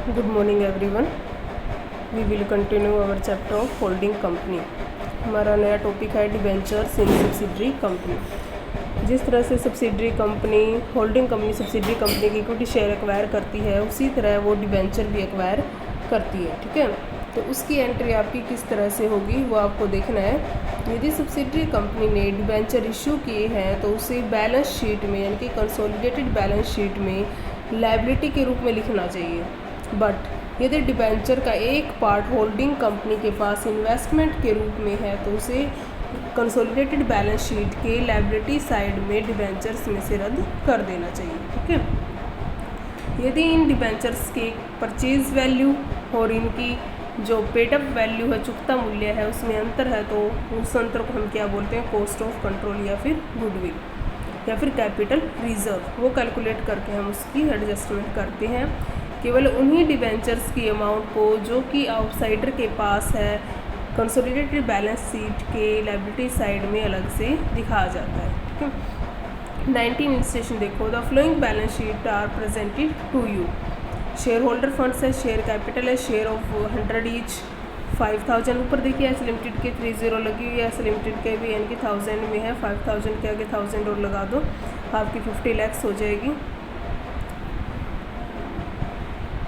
Good morning everyone. We will continue our chapter of holding company. हमारा नया topic है debentures इन subsidiary company. जिस तरह से subsidiary company holding company subsidiary company की इक्विटी शेयर एक्वायर करती है, उसी तरह वो डिबेंचर भी एक्वायर करती है। ठीक है, तो उसकी एंट्री आपकी किस तरह से होगी वो आपको देखना है। यदि सब्सिडरी कंपनी ने डिबेंचर इशू किए हैं तो उसे बैलेंस शीट में यानी कि कंसोलिडेटेड बैलेंस शीट में लायबिलिटी के रूप में लिखना चाहिए। बट यदि डिबेंचर का एक पार्ट होल्डिंग कंपनी के पास इन्वेस्टमेंट के रूप में है तो उसे कंसोलिडेटेड बैलेंस शीट के लायबिलिटी साइड में डिबेंचर्स में से रद्द कर देना चाहिए। ठीक है, यदि इन डिबेंचर्स के परचेज वैल्यू और इनकी जो पेडअप वैल्यू है, चुकता मूल्य है, उसमें अंतर है तो उस अंतर को हम क्या बोलते हैं, कॉस्ट ऑफ कंट्रोल या फिर गुडविल या फिर कैपिटल रिजर्व। वो कैलकुलेट करके हम उसकी एडजस्टमेंट करते हैं। केवल उन्हीं डिबेंचर्स की अमाउंट को जो कि आउटसाइडर के पास है कंसोलिडेटेड बैलेंस शीट के लायबिलिटी साइड में अलग से दिखाया जाता है। ठीक है, 19 स्टेशन देखो, the following balance sheet are presented to you. Share holder funds है, शेयर कैपिटल है, शेयर ऑफ 100 ईच 5000। ऊपर देखिए एस लिमिटेड के 30 लगी हुई है, एस लिमिटेड के भी यानी कि 1000 में है, 5000 के आगे 1000 और लगा दो, आपकी 50 lakhs हो जाएगी।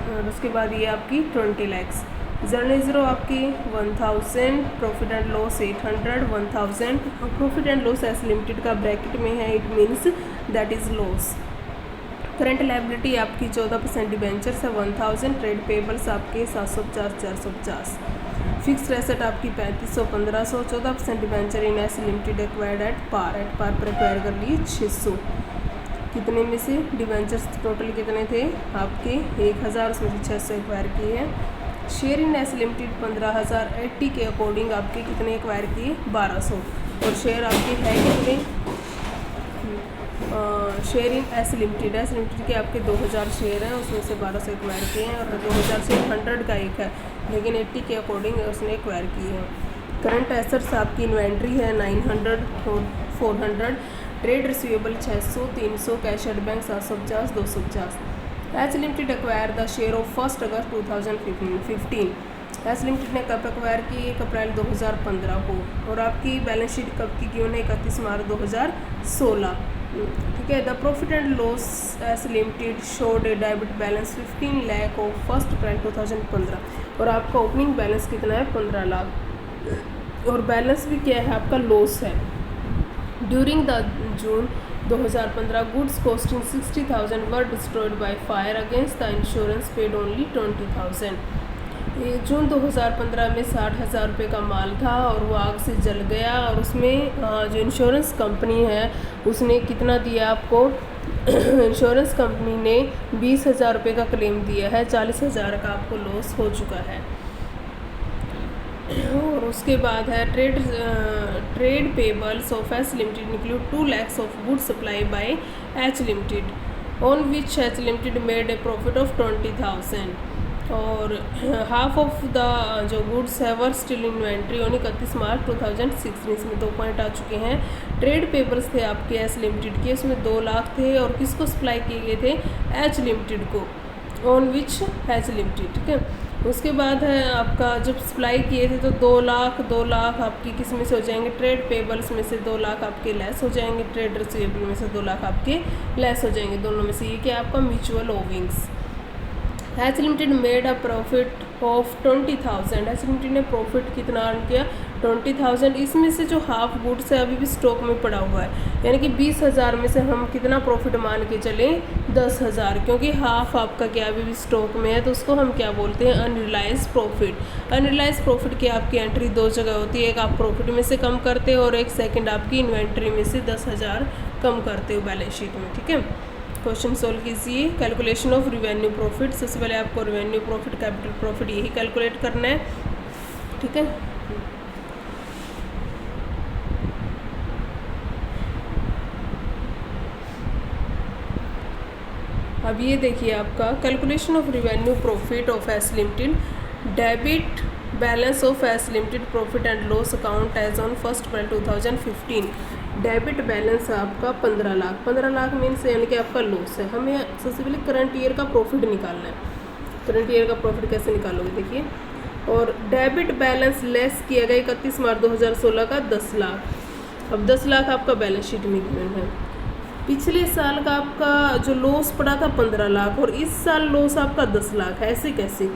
और उसके बाद ये आपकी 20 lakhs। ज़ीरो आपकी 1000, profit and loss 800, 1000। Profit and loss S limited का ब्रैकेट में है, it means that is loss. Current liability आपकी 14% डिबेंचर्स है 1000। ट्रेड पेबल्स आपके 750, 450। फिक्स्ड एसेट आपकी 3500, 1500। 14% debenture in S limited acquired at par पर एक्वायर कर लिए 600। कितने में से डिबेंचर्स टोटल कितने थे आपके 1000, उसमें से 600 एक्वायर किए हैं। शेयर इन एस लिमिटेड 15000, 80 के अकॉर्डिंग आपके कितने एक्वायर किए 1200। और शेयर आपके है कितने, शेयर इन एस लिमिटेड के आपके 2000 शेयर हैं, उसमें से 1200 एक्वायर किए हैं। और 2000 से 100 का एक है, लेकिन 80 के अकॉर्डिंग उसने एक्वायर किए हैं। करंट एसेट्स आपकी इन्वेंट्री है 900 और 400। Trade receivable 600, 300। Cash at bank 750, 250। H limited acquire the share of 1 August 2015। H limited ने कब एक्वायर की, 1 अप्रैल 2015 को। और आपकी बैलेंस शीट कब की उन्हें 31 मार्च 2016। ठीक है, the profit and loss S limited showed A debit balance 15 lakh of 1 April 2015। और आपका ओपनिंग बैलेंस कितना है 15 लाख। और बैलेंस भी क्या है आपका, लॉस है। During the June 2015 goods costing 60,000 were destroyed by fire against the insurance paid only 20,000। जून 2015 में 60,000 रुपये का माल था और वो आग से जल गया। और उसमें जो इंश्योरेंस कंपनी है उसने कितना दिया आपको इंश्योरेंस कंपनी ने 20,000 रुपये का क्लेम दिया है, 40,000 का आपको लॉस हो चुका है। और उसके बाद है trade payables of H limited include 2 lakhs of good supply by H limited on which H limited made a profit of 20,000। और हाफ ऑफ द जो गुड्स है were still inventory on 31 March 2016। इसमें 2 पॉइंट आ चुके हैं। Trade papers थे आपके S limited के, उसमें 2 लाख थे और किसको सप्लाई किए गए थे, एच लिमिटेड को, ऑन विच एच लिमिटेड। ठीक है, उसके बाद है आपका जब सप्लाई किए थे तो 2 लाख आपकी किस में से हो जाएंगे, ट्रेड पेबल्स में से 2 लाख आपके लेस हो जाएंगे, ट्रेड रिसीवेबल में से 2 लाख आपके लेस हो जाएंगे, दोनों में से ये क्या आपका mutual Owings. H limited made a profit of 20,000। H limited ने प्रॉफिट कितना अर्न किया 20,000। इसमें से जो हाफ गुड्स है अभी भी स्टॉक में पड़ा हुआ है, यानी कि 20,000 में से हम कितना प्रॉफिट मान के चले 10,000, क्योंकि हाफ आपका क्या अभी भी स्टॉक में है, तो उसको हम क्या बोलते हैं, अनरियलाइज प्रॉफिट। अनरियलाइज प्रॉफिट की आपकी एंट्री 2 जगह होती है, एक आप प्रॉफिट में से कम करते हो और एक सेकेंड आपकी इन्वेंट्री में से 10,000 कम करते हो बैलेंस शीट में। ठीक है, क्वेश्चन सोल्व कीजिए। कैलकुलेशन ऑफ रिवेन्यू प्रॉफिट, सबसे पहले आपको रिवेन्यू प्रॉफिट, कैपिटल प्रॉफिट यही कैलकुलेट करना है। ठीक है, अब ये देखिए आपका calculation of revenue profit of S limited. Debit balance of S limited profit and loss account as on 1 April 2015। Debit balance है आपका 15 लाख। 15 लाख मीन्स यानी कि आपका लॉस है। हमें सबसे पहले करंट ईयर का प्रॉफिट निकालना है। करंट ईयर का प्रॉफिट कैसे निकालोगे देखिए। और डेबिट बैलेंस लेस किया गया 31 मार्च 2016 का 10 लाख। अब 10 लाख आपका बैलेंस शीट में गिवन है। पिछले साल का आपका जो लॉस पड़ा था 15 लाख और इस साल लॉस आपका 10 लाख है, ऐसे कैसे?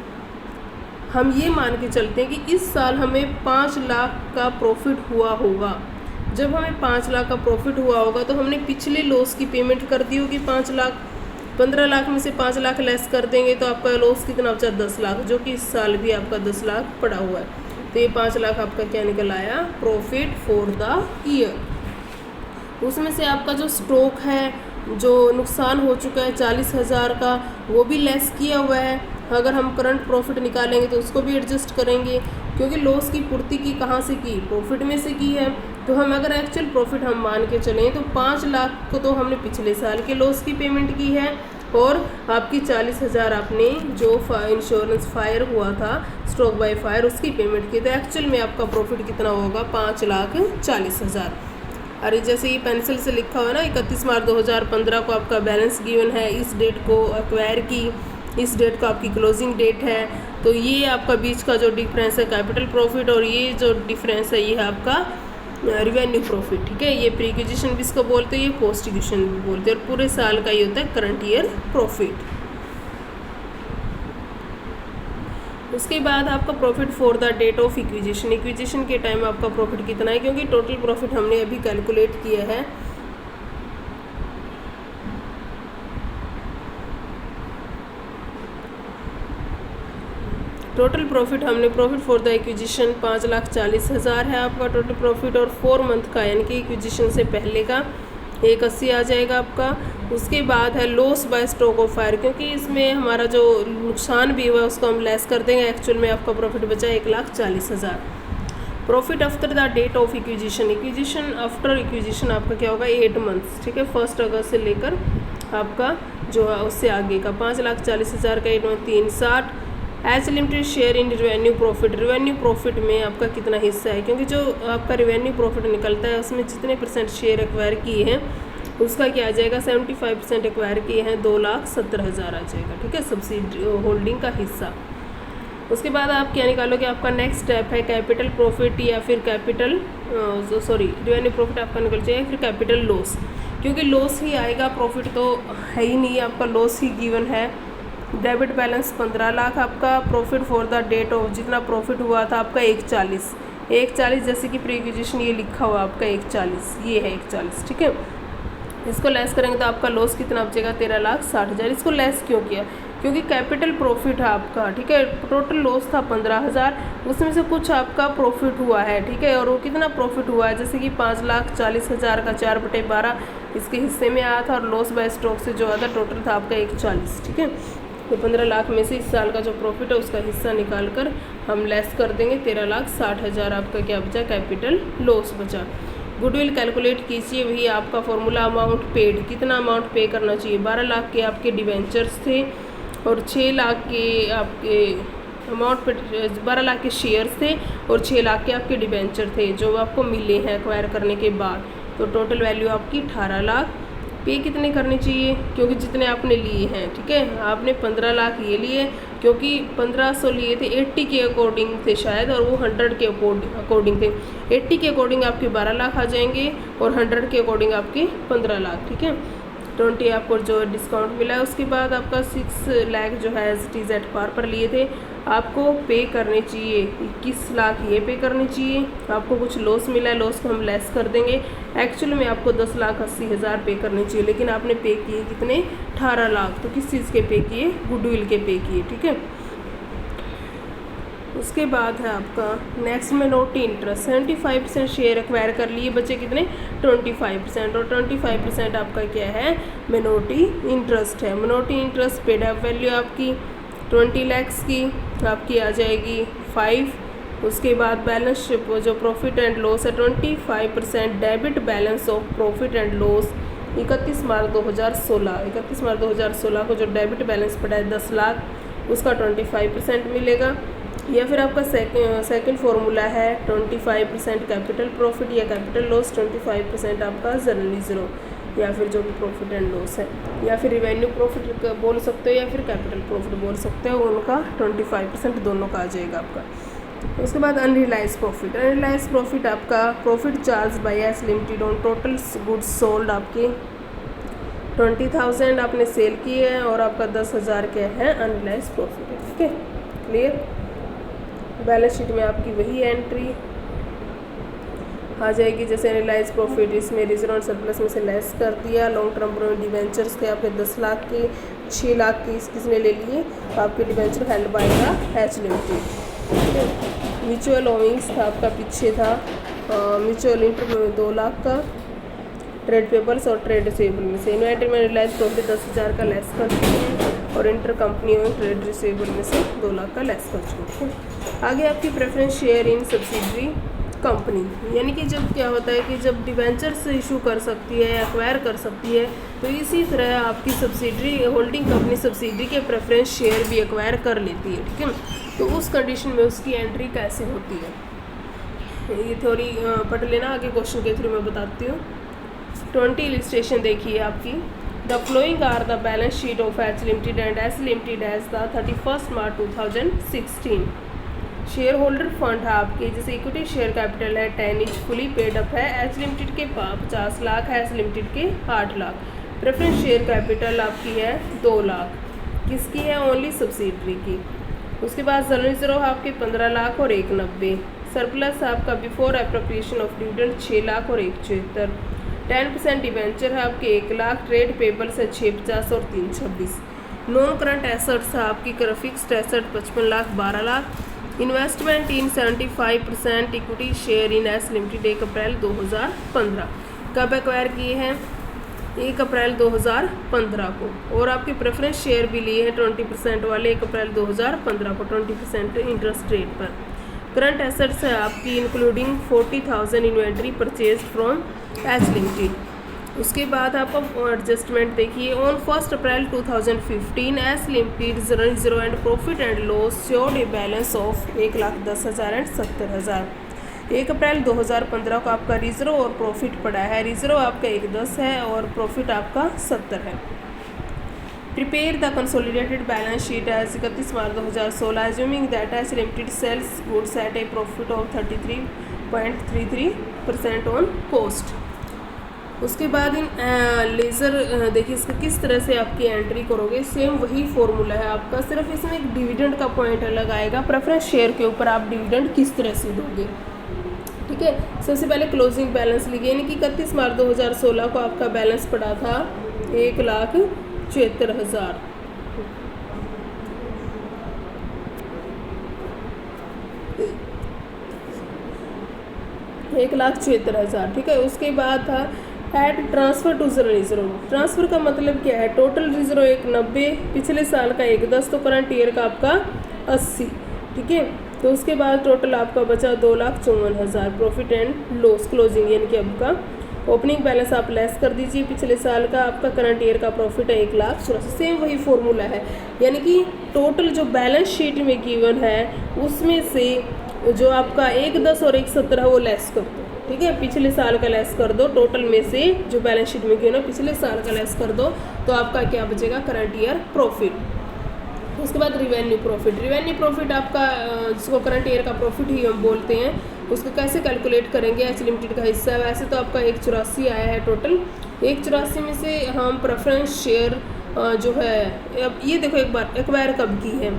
हम ये मान के चलते हैं कि इस साल हमें 5 लाख का प्रॉफिट हुआ होगा। जब हमें 5 लाख का प्रॉफिट हुआ होगा तो हमने पिछले लॉस की पेमेंट कर दी होगी 5 लाख। 15 लाख में से 5 लाख लेस कर देंगे तो आपका लॉस कितना बचा? 10 लाख, जो कि इस साल भी आपका 10 लाख पड़ा हुआ है। तो ये 5 लाख आपका क्या निकल आया? Profit for the year. उसमें से आपका जो स्टॉक है, जो नुकसान हो चुका है 40,000 का, वो भी लेस किया हुआ है। अगर हम करंट प्रॉफिट निकालेंगे तो उसको भी एडजस्ट करेंगे, क्योंकि लॉस की पूर्ति की कहाँ से की? प्रॉफिट में से की है। तो हम अगर एक्चुअल प्रॉफिट हम मान के चलें तो 5 लाख को तो हमने पिछले साल के लॉस की पेमेंट की है और आपकी 40,000 आपने जो इंश्योरेंस फायर हुआ था, स्ट्रोक बाय फायर, उसकी पेमेंट की। तो एक्चुअल में आपका प्रॉफिट कितना होगा? 5,40,000। अरे जैसे ये पेंसिल से लिखा हुआ है ना, 31 मार्च 2015 को आपका बैलेंस गिवन है, इस डेट को एक्वायर की, इस डेट को आपकी क्लोजिंग डेट है। तो ये आपका बीच का जो डिफरेंस है कैपिटल प्रॉफिट, और ये जो डिफरेंस है ये है आपका रिवेन्यू प्रॉफिट। ठीक है, ये प्री एक्विजिशन भी इसको बोलते हैं, ये पोस्ट एक्विजिशन भी बोलते हैं, और पूरे साल का ये होता है करंट ईयर प्रॉफिट। उसके बाद आपका profit for the date of acquisition. Acquisition के टाइम आपका प्रॉफिट कितना है, क्योंकि टोटल प्रॉफिट हमने अभी कैलकुलेट किया है। टोटल प्रॉफिट हमने प्रॉफिट फॉर द एक्विजिशन 5,40,000 है आपका टोटल प्रॉफिट, और 4 मंथ का यानी कि एक्विजिशन से पहले का 180 आ जाएगा आपका। उसके बाद है loss by stock of fire, क्योंकि इसमें हमारा जो नुकसान भी हुआ उसको हम लेस कर देंगे। एक्चुअल में आपका प्रॉफिट बचा 1,40,000। Profit after the date of acquisition. Acquisition after acquisition आपका क्या होगा? 8 मंथ्स। ठीक है, 1 अगस्त से लेकर आपका जो है उससे आगे का 5,40,000 का 8 month 360। H limited share in revenue profit. Revenue profit में आपका कितना हिस्सा है, क्योंकि जो आपका रिवेन्यू प्रॉफिट निकलता है उसमें जितने % शेयर एक्वायर किए हैं उसका क्या आ जाएगा? 75% एक्वायर किए हैं, 2,70,000 आ जाएगा। ठीक है, सब्सिडी होल्डिंग का हिस्सा। उसके बाद आप क्या निकालोगे? आपका नेक्स्ट स्टेप है कैपिटल प्रॉफिट या फिर कैपिटल रिवेन्यू प्रॉफिट आपका निकल जाएगा, फिर कैपिटल लॉस, क्योंकि लॉस ही आएगा, प्रॉफिट तो है ही नहीं, आपका लॉस ही गिवन है। डेबिट बैलेंस 15 लाख आपका। Profit for the date of, जितना प्रॉफिट हुआ था आपका 140 जैसे कि प्री एक्विजिशन ये लिखा हुआ आपका 140, ये है 140। ठीक है, इसको लेस करेंगे तो आपका लॉस कितना बचेगा? 13,60,000। इसको लेस क्यों किया? क्योंकि कैपिटल प्रॉफिट है आपका। ठीक है, टोटल लॉस था 15,000, उसमें से कुछ आपका प्रॉफिट हुआ है। ठीक है, और वो कितना प्रॉफिट हुआ है? जैसे कि 5,40,000 का 4/12 इसके हिस्से में आया था, और लॉस बाय स्टॉक से जो आया था टोटल था आपका 140। ठीक है, तो 15 लाख में से इस साल का जो प्रॉफिट है उसका हिस्सा निकाल कर हम लेस कर देंगे, 13,60,000 आपका क्या बचा? कैपिटल लॉस बचा। गुडविल कैलकुलेट कीजिए, वही आपका फॉर्मूला अमाउंट पेड। कितना अमाउंट पे करना चाहिए? 12 लाख के आपके डिवेंचर्स थे और 6 लाख के आपके अमाउंट पे 12 लाख के शेयर्स थे और 6 लाख के आपके डिवेंचर थे जो आपको मिले हैं एक्वायर करने के बाद। तो टोटल वैल्यू आपकी 18 लाख। पे कितने करने चाहिए? क्योंकि जितने आपने लिए हैं। ठीक है, आपने 15 लाख ये लिए, क्योंकि 1500 लिए थे 80 के अकॉर्डिंग थे शायद, और वो 100 के अकॉर्डिंग थे। 80 के अकॉर्डिंग आपके 12 लाख आ जाएंगे और 100 के अकॉर्डिंग आपके 15 लाख। ठीक है, 20 आपको जो डिस्काउंट मिला है। उसके बाद आपका 6 लाख जो है as it is at par पर लिए थे, आपको पे करने चाहिए 21 लाख ये पे करने चाहिए। आपको कुछ लॉस मिला है, लॉस को हम लेस कर देंगे। एक्चुअल में आपको 10,80,000 पे करने चाहिए, लेकिन आपने पे किए कितने? 18 लाख। तो किस चीज़ के पे किए? गुडविल के पे किए। ठीक है, उसके बाद है आपका next minority interest. 75% share acquire कर लिए, बचे कितने? 25%, और 25% आपका क्या है? मिनोरिटी इंटरेस्ट है। Minority interest paid up value आपकी 20 लाख की आपकी आ जाएगी 5। उसके बाद बैलेंस जो प्रॉफिट एंड लॉस है 25% debit balance of profit and loss 31 March 2016 को जो डेबिट बैलेंस पड़ा है 10 लाख, उसका 25% मिलेगा। या फिर आपका सेकंड फार्मूला है 25% कैपिटल प्रॉफिट या कैपिटल लॉस, 25% आपका जर्नली ज़ीरो। या फिर जो भी प्रॉफिट एंड लॉस है, या फिर रिवेन्यू प्रॉफिट बोल सकते हो या फिर कैपिटल प्रॉफिट बोल सकते हो, उनका 25% दोनों का आ जाएगा आपका। उसके बाद अनरियलाइज प्रॉफिट। अनरियलाइज प्रॉफिट आपका profit charge by S limited on total goods sold आपके 20,000 आपने सेल किए हैं और आपका 10,000 क्या है अनरियलाइज प्रॉफिट है। ठीक है, क्लियर। बैलेंस शीट में आपकी वही एंट्री आ जाएगी जैसे एनालाइज प्रॉफिट, इसमें रिजर्व और सरप्लस में से लेस कर दिया। लॉन्ग टर्म बोरोइंग डिबेंचर्स थे आपके 10 लाख के, 6 लाख की किसने ले लिए, आपके debenture held by the H limited. Mutual Owings था आपका, पीछे था म्यूचुअल इंटर 2 लाख का, ट्रेड पेबल्स और ट्रेड रिसीवेबल में से इन्वेंटरी में रिलायंस प्रॉफिट 10,000 का लेस कर चुके हैं और इंटर कंपनी में ट्रेड रिसीवेबल में से 2 लाख का लेस कर चुके हैं। आगे आपकी preference share in subsidiary company, यानी कि जब क्या होता है कि जब डिवेंचर्स इशू कर सकती है, एक्वायर कर सकती है, तो इसी तरह आपकी सब्सिडरी होल्डिंग कंपनी सब्सिडरी के प्रेफरेंस शेयर भी एक्वायर कर लेती है। ठीक है, तो उस कंडीशन में उसकी एंट्री कैसे होती है ये थ्योरी पढ़ लेना, आगे क्वेश्चन के थ्रू मैं बताती हूँ। 20 इलिस्ट्रेशन देखिए आपकी। The following are the balance sheet of H limited and S limited as the 31 March 2016। Share holder fund है आपके, जैसे इक्विटी शेयर कैपिटल है 10 इच फुली पेड अप है, एच लिमिटेड के 50 लाख है, एस लिमिटेड के 8 लाख। प्रेफरेंस शेयर कैपिटल आपकी है 2 लाख, किसकी है, ओनली सब्सिडरी की। उसके बाद जनरल रिजर्व आपके 15 लाख और 190। सरप्लस आपका before appropriation of dividend 6 lakh और 174। 10% डिवेंचर है आपके 1 लाख, ट्रेड पेबल्स है 650 और 326। नॉन करंट एसेट्स है आपकी fixed asset 55 lakh 12 lakh. Investment in 75% equity share in S limited 1 April 2015। कब एक्वायर किए हैं, 1 अप्रैल 2015 को। और आपके प्रेफरेंस शेयर भी लिए हैं 20% वाले 1 अप्रैल 2015 को 20% इंटरेस्ट रेट पर। करंट एसेट्स है आपकी including 40,000 inventory purchase from H limited. उसके बाद आपका एडजस्टमेंट देखिए। On 1 April 2015 S limited reserve and profit and loss showed a balance of 1,10,000 and 70,000। 1 April 2015 को आपका रिजर्व और प्रॉफिट पड़ा है, रिजर्व आपका 1,10 है और प्रॉफिट आपका 70 है। Prepare the consolidated balance sheet as 31 March 2016 assuming that H limited sells goods at a profit of 33.33% on cost. उसके बाद इन लेज़र देखिए इसका किस तरह से आपकी एंट्री करोगे, सेम वही फॉर्मूला है आपका, सिर्फ इसमें एक डिविडेंड का पॉइंट अलग आएगा। प्रेफरेंस शेयर के ऊपर आप डिविडेंड किस तरह से दोगे। ठीक है, सबसे पहले क्लोजिंग बैलेंस लिखिए, यानी कि 31 मार्च 2016 को आपका बैलेंस पड़ा था 1,74,000। 1,74,000। ठीक है, उसके बाद था add transfer to general reserve. Transfer का मतलब क्या है, टोटल रिजर्व 190, पिछले साल का 110, तो करंट ईयर का आपका 80। ठीक है, तो उसके बाद टोटल आपका बचा 2,54,000। प्रॉफिट एंड लॉस क्लोजिंग, यानी कि आपका ओपनिंग बैलेंस आप लेस कर दीजिए पिछले साल का, आपका करंट ईयर का प्रॉफिट है 1,84,000। सेम वही फॉर्मूला है, यानी कि टोटल जो बैलेंस शीट में गिवन है उसमें से जो आपका 1,10 और 1,17 वो लेस कर दो। ठीक है, पिछले साल का लेस कर दो, टोटल में से जो बैलेंस शीट में गिवन है पिछले साल का लेस कर दो, तो आपका क्या बचेगा, करंट ईयर प्रॉफिट। उसके बाद रिवेन्यू प्रॉफिट। रिवेन्यू प्रॉफिट आपका जिसको करंट ईयर का प्रॉफिट ही हम बोलते हैं, उसको कैसे कैलकुलेट करेंगे, एच लिमिटेड का हिस्सा है। वैसे तो आपका 1,84 आया है टोटल, 1,84 में से हम प्रेफरेंस शेयर जो है, अब ये देखो एक बार एक्वायर कब की है,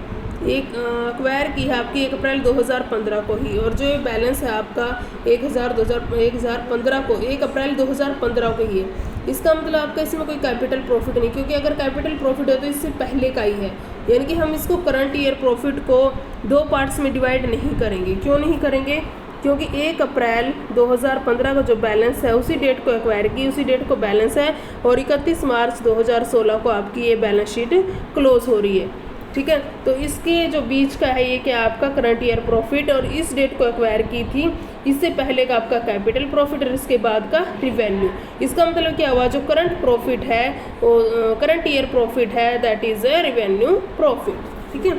एक्वायर की है आपकी 1 अप्रैल 2015 को ही, और जो ये बैलेंस है आपका 1,15 को 1 अप्रैल 2015 को ही है। इसका मतलब आपका इसमें कोई कैपिटल प्रॉफिट नहीं, क्योंकि अगर कैपिटल प्रॉफिट है तो इससे पहले का ही है, यानी कि हम इसको करंट ईयर प्रॉफिट को 2 पार्ट्स में डिवाइड नहीं करेंगे। क्यों नहीं करेंगे, क्योंकि 1 अप्रैल 2015 का जो बैलेंस है उसी डेट को एक्वायर की, उसी डेट को बैलेंस है, और 31 मार्च 2016 को आपकी ये बैलेंस शीट क्लोज हो रही है। ठीक है, तो इसके जो बीच का है ये क्या आपका करंट ईयर प्रॉफिट, और इस डेट को एक्वायर की थी, इससे पहले का आपका कैपिटल प्रॉफिट और इसके बाद का रिवेन्यू। इसका मतलब क्या हुआ, जो करंट प्रॉफिट है वो करंट ईयर प्रॉफिट है, that is a revenue profit. ठीक है,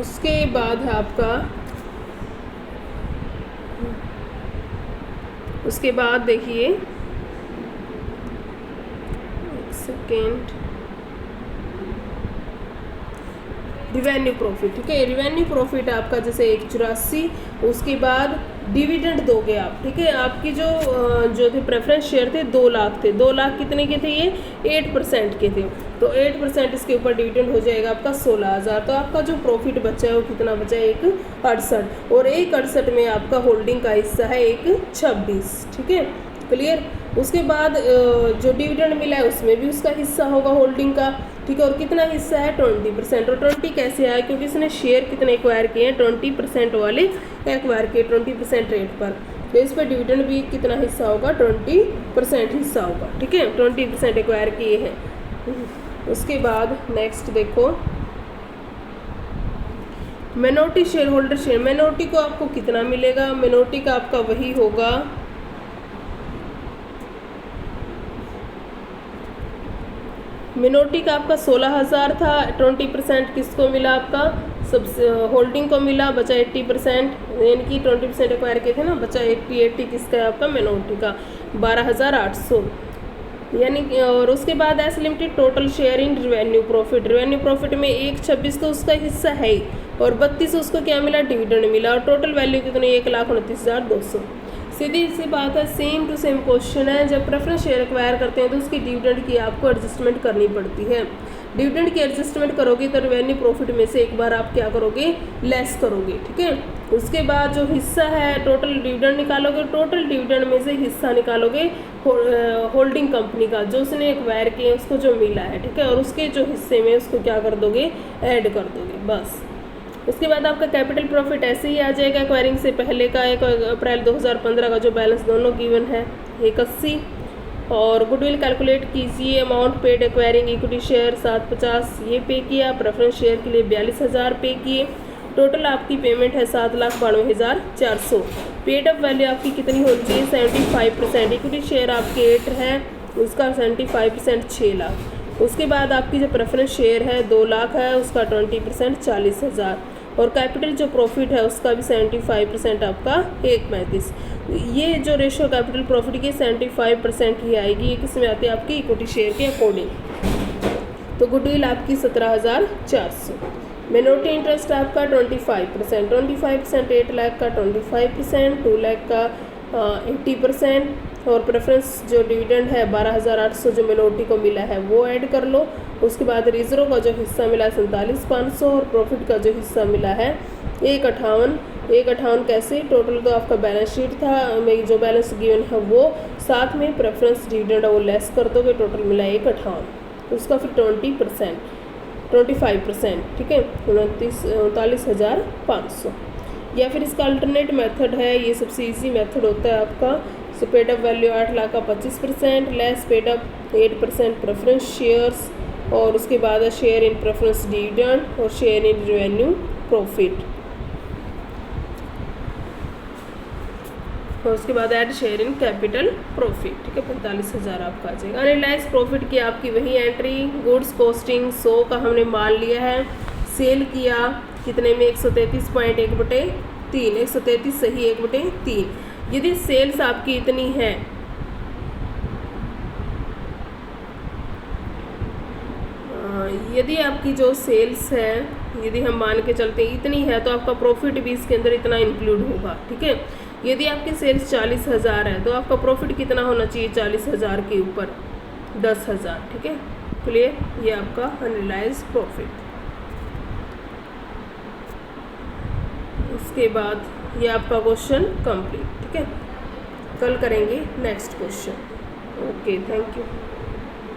उसके बाद है आपका उसके बाद देखिए, एक सेकेंड, रिवेन्यू प्रॉफिट। ठीक है, रिवेन्यू प्रॉफिट आपका जैसे 184, उसके बाद डिविडेंड दोगे आप। ठीक है, आपकी जो थे प्रेफरेंस शेयर थे 2 लाख थे, 2 लाख कितने के थे, ये 8% के थे, तो 8% इसके ऊपर डिविडेंड हो जाएगा आपका 16,000। तो आपका जो प्रॉफिट बचा है वो कितना बचा है, 168, और 168 में आपका होल्डिंग का हिस्सा है 126। ठीक है, क्लियर। उसके बाद जो डिविडेंड मिला है उसमें भी उसका हिस्सा होगा होल्डिंग का। ठीक है, और कितना हिस्सा है, 20%। और 20 कैसे आया, क्योंकि इसने शेयर कितने एक्वायर किए हैं, 20% वाले एक्वायर किए 20% रेट पर, तो इस पर डिविडेंड भी कितना हिस्सा होगा, 20% हिस्सा होगा। ठीक है, 20% एक्वायर किए हैं। उसके बाद नेक्स्ट देखो, minority share holder share. Minority को आपको कितना मिलेगा, मिनोरिटी का आपका वही होगा, मिनोरिटी का आपका 16,000 था, 20% किसको मिला, आपका सब होल्डिंग को मिला, बचा 80%, यानी कि 20% एक्वायर किए थे ना, बचा 80 किसका है, आपका मिनोरिटी का 12,800, यानी। और उसके बाद S limited total share in revenue profit. Revenue profit में 126 तो उसका हिस्सा है ही, और 32 उसको क्या मिला, डिविडेंड मिला, और टोटल वैल्यू कितनी, 1,29,200। सीधी सी बात है, सेम टू सेम क्वेश्चन है। जब प्रेफरेंस शेयर एक्वायर करते हैं तो उसकी डिविडेंड की आपको एडजस्टमेंट करनी पड़ती है। डिविडेंड की एडजस्टमेंट करोगे तो रिवेन्यू प्रॉफिट में से एक बार आप क्या करोगे, लेस करोगे। ठीक है, उसके बाद जो हिस्सा है टोटल डिविडेंड निकालोगे, टोटल डिविडेंड में से हिस्सा निकालोगे होल्डिंग कंपनी का, जो उसने एक्वायर किए उसको जो मिला है। ठीक है, और उसके जो हिस्से में उसको क्या कर दोगे, ऐड कर दोगे, बस। उसके बाद आपका कैपिटल प्रॉफिट ऐसे ही आ जाएगा एक्वायरिंग से पहले का, 1 अप्रैल 2015 का जो बैलेंस दोनों गिवन है 81, और गुडविल कैलकुलेट कीजिए। Amount paid acquiring equity share 750 ये पे किया, प्रेफरेंस शेयर के लिए 42,000 पे किए। टोटल आपकी पेमेंट है 7,92,400। पेड अप वैल्यू आपकी कितनी होनी चाहिए, 75%। इक्विटी शेयर आपके 8 है, उसका 75% 6 लाख। उसके बाद आपकी जो प्रेफरेंस शेयर है 2 लाख है, उसका 20% 40,000, और कैपिटल जो प्रॉफिट है उसका भी 75% आपका 1.35। ये जो रेशियो कैपिटल प्रॉफिट की 75% ही आएगी। ये किस में आती है, आपकी इक्विटी शेयर के अकॉर्डिंग। तो गुडविल आपकी 17,400। मिनोरिटी इंटरेस्ट आपका 25%, 25% 8 लाख का 25%, 2 लाख का 80%, और प्रेफरेंस जो डिविडेंड है 12,800 जो मिनोरिटी को मिला है वो ऐड कर लो। उसके बाद रिजर्व का जो हिस्सा मिला है 47,500, और प्रॉफिट का जो हिस्सा मिला है 158 कैसे, टोटल तो आपका बैलेंस शीट था में जो बैलेंस गिवन है वो, साथ में प्रेफरेंस डिविडेंड वो लेस कर दोगे, टोटल मिला 158, उसका फिर 25%। ठीक है, 39,500। या फिर इसका अल्टरनेट मेथड है, ये सबसे इजी मेथड होता है आपका। सो पेड अप वैल्यू 8 लाख का 25%, less paid up 8% preference shares, और उसके बाद है शेयर इन प्रेफरेंस डिविडेंड और शेयर इन रेवेन्यू प्रॉफिट, और उसके बाद add share in capital profit. ठीक है, 45,000 आपका आ जाएगा। अनरियलाइज प्रॉफिट की आपकी वही एंट्री, गुड्स कॉस्टिंग 100 का हमने मान लिया है, सेल किया कितने में, 133.1/3, 133 सही 1/3। यदि सेल्स आपकी इतनी है, यदि आपकी जो सेल्स है, यदि हम मान के चलते हैं इतनी है, तो आपका प्रॉफिट भी इसके अंदर इतना इंक्लूड होगा। ठीक है, यदि आपकी सेल्स 40,000 है तो आपका प्रॉफिट कितना होना चाहिए, 40,000 के ऊपर 10,000। ठीक है, क्लियर। ये आपका अनरियलाइज्ड प्रॉफिट। उसके बाद ये आपका क्वेश्चन कंप्लीट। ठीक है, कल करेंगे next question. Okay, thank you.